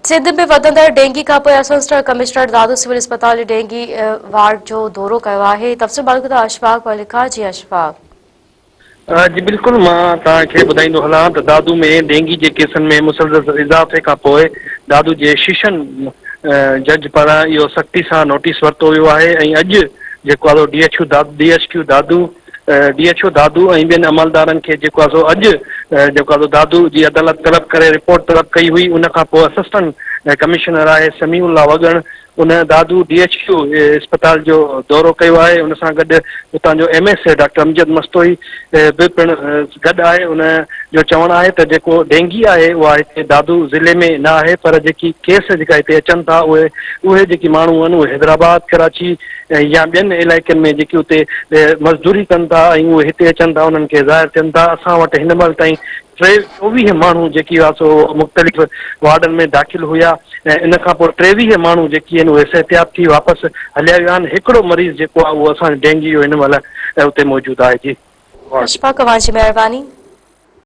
सिंध में वधंदड़ डेंगी खां पोइ असिस्टेंट कमिश्नर दादू सिविल अस्पताल डेंगी वार्ड जो दौरो कयो आहे। तफ़सील मालूम अशफाक लिखा जी। अशफाक जी बिल्कुल, मां तव्हांखे ॿुधाईंदो हलां त दादू में डेंगी जे केसनि में मुसलसल इज़ाफ़े खां पोइ दादू जे शीशन जज पारां इहो सख़्ती सां नोटिस वरितो वियो आहे ऐं अॼु जेको आहे DHQ दादू ऐं ॿियनि अमलदारनि खे जेको आहे सो अॼु जेको आहे दादू जी अदालत तलब करे रिपोर्ट तलब कई हुई। उन खां पोइ असिस्टेंट कमिश्नर आहे समीउल्ला वगण उन दादू DHQ अस्पताल जो दौरो कयो आहे। उन सां गॾु उतां जो MS डॉक्टर अमजद मस्तोई बि पिणु गॾु आहे। उन जो चवणु आहे त जेको डेंगी आहे उहा हिते दादू ज़िले में न आहे, पर जेकी केस जेका हिते अचनि था उहे जेकी माण्हू आहिनि उहे हैदराबाद कराची या ॿियनि इलाइक़नि में जेके उते मज़दूरी कनि था ऐं उहे हिते अचनि था, उन्हनि खे ज़ाहिर थियनि था। असां वटि हिन महिल ताईं 24 माण्हू जेकी आहे सो मुख़्तलिफ़ वार्डनि में दाख़िल हुया ऐं इन खां पोइ 23 माण्हू जेकी आहिनि उहे सिहतियाब थी वापसि हलिया विया आहिनि। हिकिड़ो मरीज़ जेको आहे उहो असां डेंगी जो हिन महिल उते मौजूदु आहे। जी अशफाक, तव्हांजी महिरबानी।